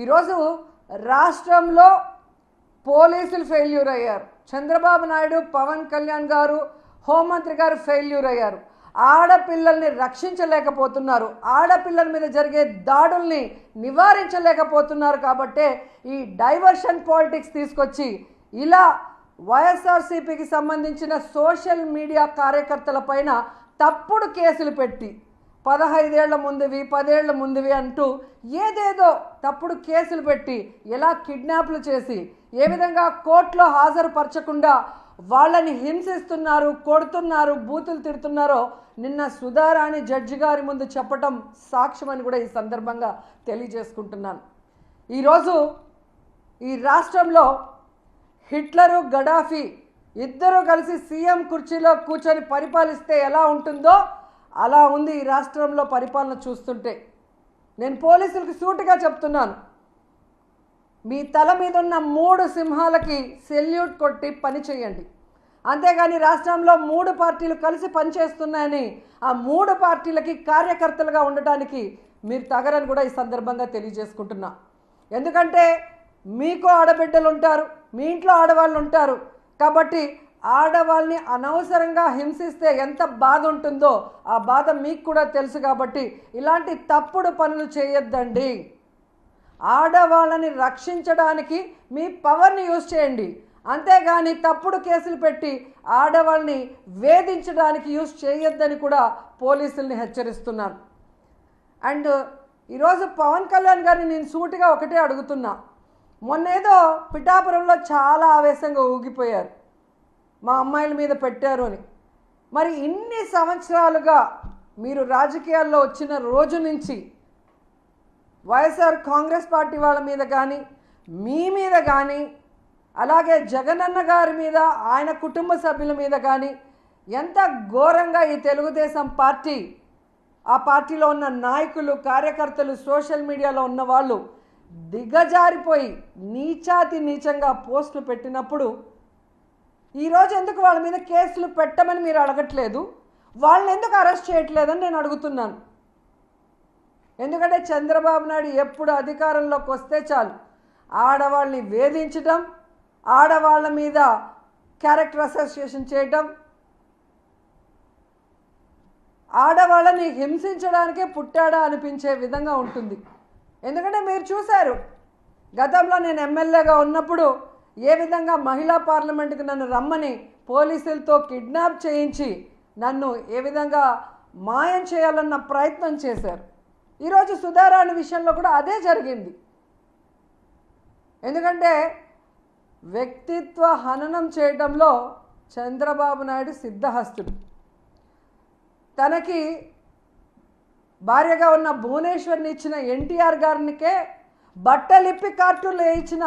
ఈరోజు రాష్ట్రంలో పోలీసులు ఫెయిల్యూర్ అయ్యారు. చంద్రబాబు నాయుడు, పవన్ కళ్యాణ్ గారు, హోంమంత్రి గారు ఫెయిల్యూర్ అయ్యారు. ఆడపిల్లల్ని రక్షించలేకపోతున్నారు, ఆడపిల్లల మీద జరిగే దాడుల్ని నివారించలేకపోతున్నారు. కాబట్టే ఈ డైవర్షన్ పాలిటిక్స్ తీసుకొచ్చి ఇలా వైఎస్ఆర్సీపీకి సంబంధించిన సోషల్ మీడియా కార్యకర్తల పైన తప్పుడు కేసులు పెట్టి 15 ఏళ్ల ముందువి 10 ఏళ్ల ముందువి అంటూ ఏదేదో తప్పుడు కేసులు పెట్టి ఎలా కిడ్నాప్లు చేసి ఏ విధంగా కోర్టులో హాజరుపరచకుండా వాళ్ళని హింసిస్తున్నారు, కొడుతున్నారు, బూతులు తిడుతున్నారో నిన్న సుధారాణి జడ్జి గారి ముందు చెప్పటం సాక్ష్యమని కూడా ఈ సందర్భంగా తెలియజేసుకుంటున్నాను. ఈరోజు ఈ రాష్ట్రంలో హిట్లరు, గడాఫీ ఇద్దరూ కలిసి సీఎం కుర్చీలో కూర్చొని పరిపాలిస్తే ఎలా ఉంటుందో అలా ఉంది ఈ రాష్ట్రంలో పరిపాలన చూస్తుంటే. నేను పోలీసులకు సూటిగా చెప్తున్నాను, మీ తల మీద ఉన్న 3 సింహాలకి సెల్యూట్ కొట్టి పని చేయండి. అంతేగాని రాష్ట్రంలో 3 పార్టీలు కలిసి పనిచేస్తున్నాయని ఆ 3 పార్టీలకి కార్యకర్తలుగా ఉండటానికి మీరు తగరని కూడా ఈ సందర్భంగా తెలియజేసుకుంటున్నా. ఎందుకంటే మీకు ఆడబిడ్డలు ఉంటారు, మీ ఇంట్లో ఆడవాళ్ళు ఉంటారు. కాబట్టి ఆడవాళ్ళని అనవసరంగా హింసిస్తే ఎంత బాధ ఉంటుందో ఆ బాధ మీకు కూడా తెలుసు. కాబట్టి ఇలాంటి తప్పుడు పనులు చేయొద్దండి. ఆడవాళ్ళని రక్షించడానికి మీ పవర్ని యూజ్ చేయండి, అంతేగాని తప్పుడు కేసులు పెట్టి ఆడవాళ్ళని వేధించడానికి యూజ్ చేయొద్దని కూడా పోలీసుల్ని హెచ్చరిస్తున్నాను. అండ్ ఈరోజు పవన్ కళ్యాణ్ గారిని నేను సూటిగా ఒకటే అడుగుతున్నా. మొన్నేదో పిఠాపురంలో చాలా ఆవేశంగా ఊగిపోయారు, మా అమ్మాయిల మీద పెట్టారు అని. మరి ఇన్ని సంవత్సరాలుగా మీరు రాజకీయాల్లో వచ్చిన రోజు నుంచి వైఎస్ఆర్ కాంగ్రెస్ పార్టీ వాళ్ళ మీద కానీ, మీ మీద కానీ, అలాగే జగనన్న గారి మీద, ఆయన కుటుంబ సభ్యుల మీద కానీ ఎంత ఘోరంగా ఈ తెలుగుదేశం పార్టీ, ఆ పార్టీలో ఉన్న నాయకులు, కార్యకర్తలు, సోషల్ మీడియాలో ఉన్న వాళ్ళు దిగజారిపోయి నీచాతి నీచంగా పోస్టులు పెట్టినప్పుడు ఈరోజు ఎందుకు వాళ్ళ మీద కేసులు పెట్టమని మీరు అడగట్లేదు? వాళ్ళని ఎందుకు అరెస్ట్ చేయట్లేదని నేను అడుగుతున్నాను. ఎందుకంటే చంద్రబాబు నాయుడు ఎప్పుడు అధికారంలోకి వస్తే చాలు ఆడవాళ్ళని వేధించడం, ఆడవాళ్ళ మీద క్యారెక్టర్ అసోసియేషన్ చేయటం, ఆడవాళ్ళని హింసించడానికే పుట్టాడా అనిపించే విధంగా ఉంటుంది. ఎందుకంటే మీరు చూశారు, గతంలో నేను ఎమ్మెల్యేగా ఉన్నప్పుడు ఏ విధంగా మహిళా పార్లమెంటుకి నన్ను రమ్మని పోలీసులతో కిడ్నాప్ చేయించి నన్ను ఏ విధంగా మాయం చేయాలన్న ప్రయత్నం చేశారు. ఈరోజు సుధారాణి విషయంలో కూడా అదే జరిగింది. ఎందుకంటే వ్యక్తిత్వ హననం చేయడంలో చంద్రబాబు నాయుడు సిద్ధహస్తుడు. తనకి భార్యగా ఉన్న భువనేశ్వర్ని ఇచ్చిన ఎన్టీఆర్ గారినికే బట్టలిప్పి కార్టూన్లు వేయించిన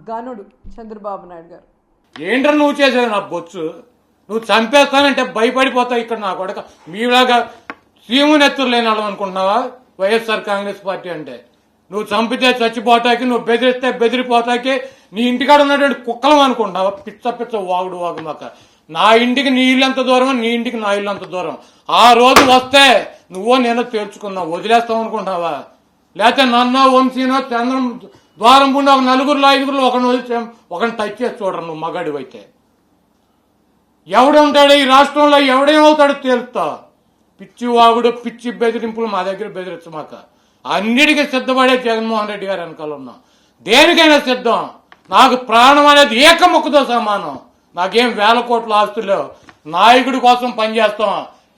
గనుడు చంద్రబాబు నాయుడు గారు. ఏంటని నువ్వు చేసేది నా బొచ్చు? నువ్వు చంపేస్తానంటే భయపడిపోతావు. ఇక్కడ నా కొడక మీలాగా సీమునెత్తులు లేని వాళ్ళం అనుకుంటున్నావా వైఎస్ఆర్ కాంగ్రెస్ పార్టీ అంటే? నువ్వు చంపితే చచ్చిపోతాకి, నువ్వు బెదిరిస్తే బెదిరిపోతాకి నీ ఇంటికాడ ఉన్నటువంటి కుక్కలం అనుకుంటున్నావా? పిచ్చ పిచ్చ వాగుడు వాగుమాక. నా ఇంటికి నీ ఇల్లు ఎంత దూరం, నీ ఇంటికి నా ఇల్లు అంత దూరం. ఆ రోజు వస్తే నువ్వో నేను తేల్చుకున్నావు, వదిలేస్తావు అనుకుంటున్నావా? లేకపోతే నన్నో వంశీనో చంద్రం ద్వారం పుండి ఒక 4-5 ఒకరిని వదిలి ఒకరిని టచ్ చేసి చూడరు. నువ్వు మగాడివైతే ఎవడుంటాడు ఈ రాష్ట్రంలో, ఎవడేమవుతాడో తేలుస్తా. పిచ్చి వాగుడు, పిచ్చి బెదిరింపులు మా దగ్గర బెదిరించమాక. అన్నిటికీ సిద్ధపడే జగన్మోహన్ రెడ్డి గారు వెనకాల ఉన్నా. దేనికైనా సిద్ధం. నాకు ప్రాణం అనేది ఏకముక్కుతో సమానం. నాకేం 1000 కోట్ల ఆస్తులు. నాయకుడి కోసం పనిచేస్తాం,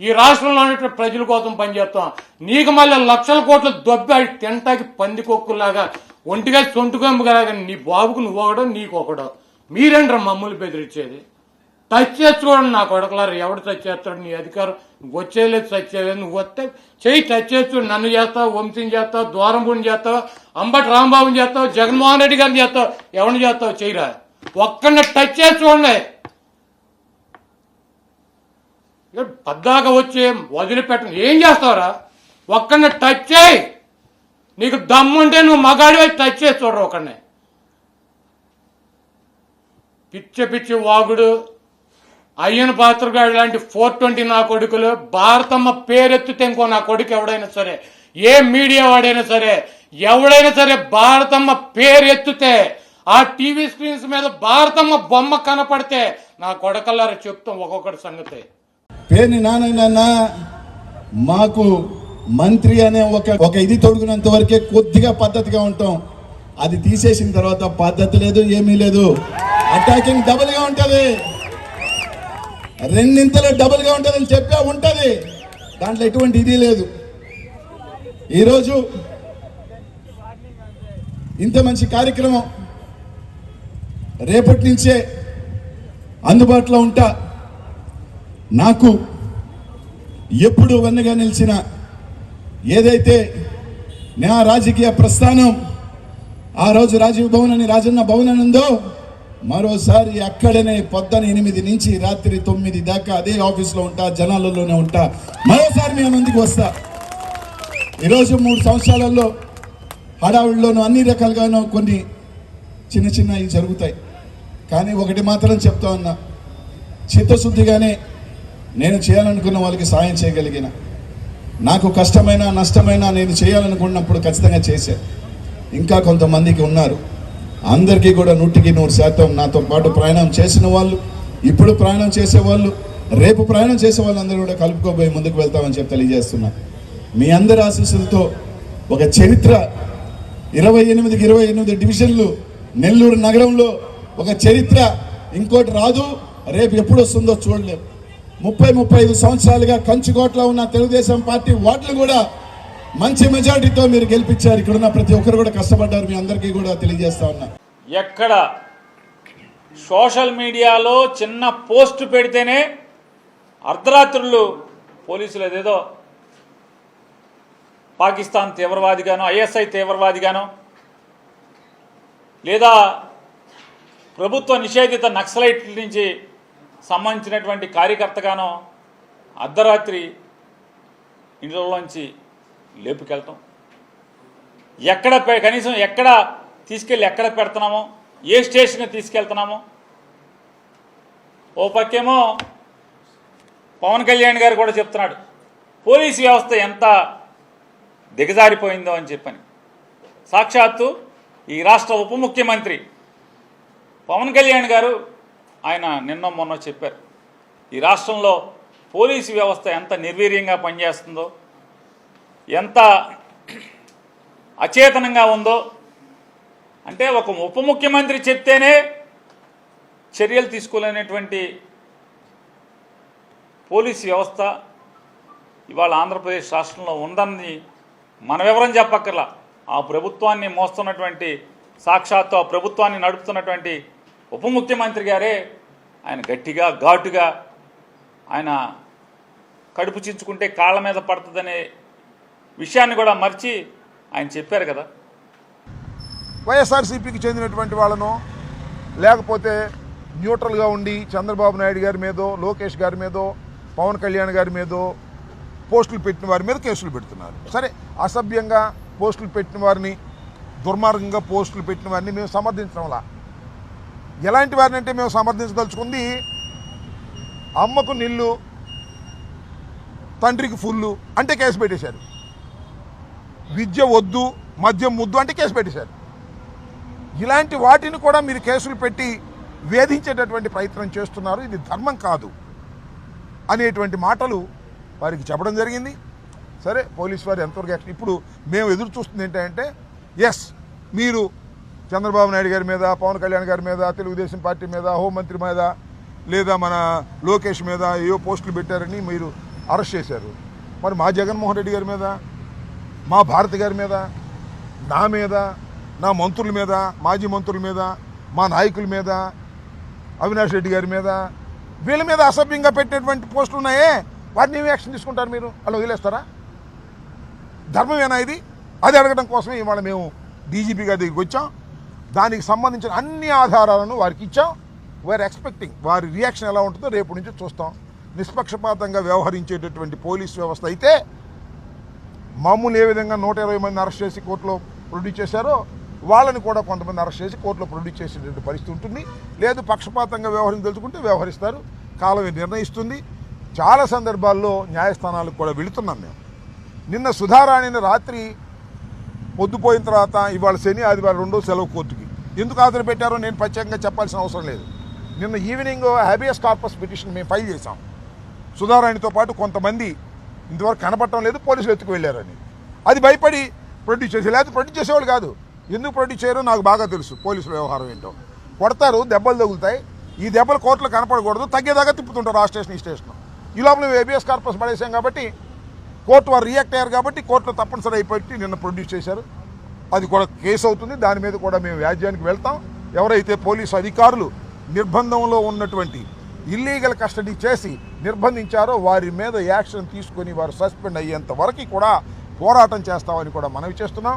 ఈ రాష్ట్రంలో ఉన్న ప్రజల కోసం పనిచేస్తాం. నీకు మళ్ళీ 1,00,000 కోట్లు దొబ్బి తింటాకి పందికొక్కులాగా ఒంటిగా సొంటుకొమ్మలాగా నీ బాబుకు నువ్వు ఒకడో నీకు ఒకడో. మీరేంట్రా మమ్మల్ని బెదిరించేది? టచ్ చేసుకోవడం నా కొడకలారు. ఎవడు టచ్ చేస్తాడు? నీ అధికారం వచ్చేలేదు, టచ్ చేయలేదు. నువ్వు వస్తే చెయ్యి, టచ్ చేస్తూ నన్ను చేస్తావు, వంశీని చేస్తావు, ద్వారంపూడిని చేస్తావు, అంబటి రాంబాబుని చేస్తావు, జగన్మోహన్ రెడ్డి గారిని చేస్తావు, ఎవరిని చేస్తావు చెయ్యిరా. ఒక్కడిని టచ్ చేసి చూడండి. పద్దాక వచ్చి వదిలిపెట్టండి. ఏం చేస్తావురా? ఒక్కడిని టచ్ చేయి. నీకు దమ్ముంటే నువ్వు మగాడి వచ్చి టచ్ చేసి చూడరు ఒకడిని. పిచ్చి పిచ్చి వాగుడు, అయ్యన పాత్రగాడు లాంటి 420 నా కొడుకులు, భారతమ్మ పేరెత్తితే ఇంకో నా కొడుకు ఎవడైనా సరే, ఏ మీడియా వాడైనా సరే, ఎవడైనా సరే భారతమ్మ పేరు ఎత్తితే ఆ టీవీ స్క్రీన్స్ మీద భారతమ్మ బొమ్మ కనపడితే నా కొడకల్లారా చెప్తాం ఒక్కొక్కటి సంగతి. పేరుని నాన్న మాకు మంత్రి అనే ఒక ఇది తొడుగునంత వరకే కొద్దిగా పద్ధతిగా ఉంటాం. అది తీసేసిన తర్వాత పద్ధతి లేదు, ఏమీ లేదు. అటాకింగ్ డబుల్ గా ఉంటది, రెండింతలు డబుల్ గా ఉంటది అని చెప్పా ఉంటది. దాంట్లో ఎటువంటి ఇది లేదు. ఈరోజు ఇంత మంచి కార్యక్రమం రేపటి నుంచే అందుబాటులో ఉంటా. నాకు ఎప్పుడు వన్నగా నిలిచిన ఏదైతే నా రాజకీయ ప్రస్థానం ఆ రోజు రాజీవ్ భవన్ అని రాజన్న భవన్ అని ఉందో, మరోసారి అక్కడనే పొద్దున 8 నుంచి రాత్రి 9 దాకా అదే ఆఫీస్లో ఉంటా, జనాలలోనే ఉంటా. మరోసారి మేము ముందుకు వస్తా. ఈరోజు 3 సంవత్సరాలలో హడావుడిలోనూ అన్ని రకాలుగానూ కొన్ని చిన్నవి జరుగుతాయి. కానీ ఒకటి మాత్రం చెప్తా ఉన్నా, చిత్తశుద్ధిగానే నేను చేయాలనుకున్న వాళ్ళకి సాయం చేయగలిగిన, నాకు కష్టమైనా నష్టమైనా నేను చేయాలనుకున్నప్పుడు ఖచ్చితంగా చేశా. ఇంకా కొంతమందికి ఉన్నారు, అందరికీ కూడా 100% నాతో పాటు ప్రయాణం చేసిన వాళ్ళు, ఇప్పుడు ప్రయాణం చేసేవాళ్ళు, రేపు ప్రయాణం చేసే వాళ్ళందరూ కూడా కలుపుకోబోయి ముందుకు వెళ్తామని చెప్పి తెలియజేస్తున్నా. మీ అందరి ఆశీస్సులతో ఒక చరిత్ర 28 డివిజన్లు నెల్లూరు నగరంలో ఒక చరిత్ర ఇంకోటి రాదు. రేపు ఎప్పుడు వస్తుందో చూడలేం. 30-35 సంవత్సరాలుగా కంచుకోట్లో ఉన్న తెలుగుదేశం పార్టీ ఓట్లు కూడా మంచి మెజారిటీతో మీరు గెలిపించారు. ఇక్కడున్న ప్రతి ఒక్కరు కూడా కష్టపడ్డారు. మీ అందరికీ కూడా తెలియజేస్తా ఉన్నా. ఎక్కడ సోషల్ మీడియాలో చిన్న పోస్ట్ పెడితేనే అర్ధరాత్రులు పోలీసులు ఏదేదో పాకిస్తాన్ తీవ్రవాదిగానో, ఐఎస్ఐ తీవ్రవాదిగానో, లేదా ప్రభుత్వ నిషేధిత నక్సలైట్ల నుంచి సంబంధించినటువంటి కార్యకర్తగానో అర్ధరాత్రి ఇంట్లోంచి లేపుకెళ్ళటం, ఎక్కడ కనీసం ఎక్కడ తీసుకెళ్ళి ఎక్కడ పెడుతున్నామో, ఏ స్టేషన్కి తీసుకెళ్తున్నామో. ఓ పక్కేమో పవన్ కళ్యాణ్ గారు కూడా చెప్తున్నాడు పోలీసు వ్యవస్థ ఎంత దిగజారిపోయిందో అని చెప్పని. సాక్షాత్తు ఈ రాష్ట్ర ఉప ముఖ్యమంత్రి పవన్ కళ్యాణ్ గారు ఆయన నిన్న మొన్న చెప్పారు, ఈ రాష్ట్రంలో పోలీసు వ్యవస్థ ఎంత నిర్వీర్యంగా పనిచేస్తుందో, ఎంత అచేతనంగా ఉందో. అంటే ఒక ఉప ముఖ్యమంత్రి చెప్తేనే చర్యలు తీసుకోలేనటువంటి పోలీసు వ్యవస్థ ఇవాళ ఆంధ్రప్రదేశ్ రాష్ట్రంలో ఉందని మన వివరం చెప్పక్కర్లా. ఆ ప్రభుత్వాన్ని మోస్తున్నటువంటి, సాక్షాత్తు ఆ ప్రభుత్వాన్ని నడుపుతున్నటువంటి ఉప ముఖ్యమంత్రి గారే ఆయన గట్టిగా ఘాటుగా ఆయన కడుపు చించుకుంటే కాళ్ళ మీద పడుతుందనే విషయాన్ని కూడా మర్చి ఆయన చెప్పారు కదా. వైఎస్ఆర్సీపీకి చెందినటువంటి వాళ్ళను, లేకపోతే న్యూట్రల్గా ఉండి చంద్రబాబు నాయుడు గారి మీదో, లోకేష్ గారి మీదో, పవన్ కళ్యాణ్ గారి మీదో పోస్టులు పెట్టిన వారి మీద కేసులు పెడుతున్నారు. సరే, అసభ్యంగా పోస్టులు పెట్టిన వారిని, దుర్మార్గంగా పోస్టులు పెట్టిన వారిని మేము సమర్థించడంలా. ఎలాంటి వారిని అంటే మేము సమర్థించదలుచుకుంది, అమ్మకు నిల్లు తండ్రికి ఫుల్లు అంటే కేసు పెట్టేశారు, విద్య వద్దు మద్యం ముద్దు అంటే కేసు పెట్టేశారు. ఇలాంటి వాటిని కూడా మీరు కేసులు పెట్టి వేధించేటటువంటి ప్రయత్నం చేస్తున్నారు. ఇది ధర్మం కాదు అనేటువంటి మాటలు వారికి చెప్పడం జరిగింది. సరే, పోలీసు వారు ఎంతవరకు యాక్షన్. ఇప్పుడు మేము ఎదురు చూస్తుంది ఏంటంటే, ఎస్ మీరు చంద్రబాబు నాయుడు గారి మీద, పవన్ కళ్యాణ్ గారి మీద, తెలుగుదేశం పార్టీ మీద, హోంమంత్రి మీద, లేదా మన లోకేష్ మీద ఏవో పోస్టులు పెట్టారని మీరు అరెస్ట్ చేశారు. మరి మా జగన్మోహన్ రెడ్డి గారి మీద, మా భారతి గారి మీద, నా మీద, నా మంత్రుల మీద, మాజీ మంత్రుల మీద, మా నాయకుల మీద, అవినాష్ రెడ్డి గారి మీద, వీళ్ళ మీద అసభ్యంగా పెట్టినటువంటి పోస్టులు ఉన్నాయే, వాటిని ఏమి యాక్షన్ తీసుకుంటారు మీరు? అలా వదిలేస్తారా? ధర్మమేనా ఇది? అది అడగడం కోసమే ఇవాళ మేము డీజీపీ గారి దగ్గరికి వచ్చాం. దానికి సంబంధించిన అన్ని ఆధారాలను వారికి ఇచ్చాం. వీఆర్ ఎక్స్పెక్టింగ్ వారి రియాక్షన్ ఎలా ఉంటుందో రేపు నుంచి చూస్తాం. నిష్పక్షపాతంగా వ్యవహరించేటటువంటి పోలీస్ వ్యవస్థ అయితే మామూలు ఏ విధంగా 120 మందిని అరెస్ట్ చేసి కోర్టులో ప్రొడ్యూస్ చేశారో వాళ్ళని కూడా కొంతమంది అరెస్ట్ చేసి కోర్టులో ప్రొడ్యూస్ చేసేటువంటి పరిస్థితి ఉంటుంది. లేదు, పక్షపాతంగా వ్యవహరించదలుచుకుంటే వ్యవహరిస్తారు. కాలం నిర్ణయిస్తుంది. చాలా సందర్భాల్లో న్యాయస్థానాలకు కూడా వెళుతున్నాం మేము. నిన్న సుధారాణిని రాత్రి పొద్దుపోయిన తర్వాత ఇవాళ శని ఆదివారం రెండో సెలవు కోర్టుకి ఎందుకు హాజరు పెట్టారో నేను ప్రత్యేకంగా చెప్పాల్సిన అవసరం లేదు. నిన్న ఈవినింగ్ హ్యాబియస్ కార్పస్ పిటిషన్ మేము ఫైల్ చేశాం. సుధారాణితో పాటు కొంతమంది ఇంతవరకు కనపడటం లేదు, పోలీసులు ఎత్తుకు వెళ్ళారని. అది భయపడి ప్రొడ్యూస్ చేసి, లేకపోతే ప్రొడ్యూస్ చేసేవాళ్ళు కాదు. ఎందుకు ప్రొడ్యూస్ చేయరో నాకు బాగా తెలుసు. పోలీసుల వ్యవహారం ఏంటో కొడతారు, దెబ్బలు తగులుతాయి. ఈ దెబ్బలు కోర్టులో కనపడకూడదు, తగ్గేదాకా తిప్పుతుంటారు ఆ స్టేషన్ ఈ స్టేషన్. ఈ లోపల మేము హ్యాబియస్ కార్పస్ పడేసాం కాబట్టి కోర్టు వారు రియాక్ట్ అయ్యారు కాబట్టి కోర్టులో తప్పనిసరి అయిపోయి నిన్న ప్రొడ్యూస్ చేశారు. అది కూడా కేసు అవుతుంది. దాని మీద కూడా మేము వ్యాజ్యానికి వెళ్తాం. ఎవరైతే పోలీసు అధికారులు నిర్బంధంలో ఉన్నటువంటి ఇల్లీగల్ కస్టడీ చేసి నిర్బంధించారో వారి మీద యాక్షన్ తీసుకొని వారు సస్పెండ్ అయ్యేంత వరకు కూడా పోరాటం చేస్తామని కూడా మనవి చేస్తున్నాం.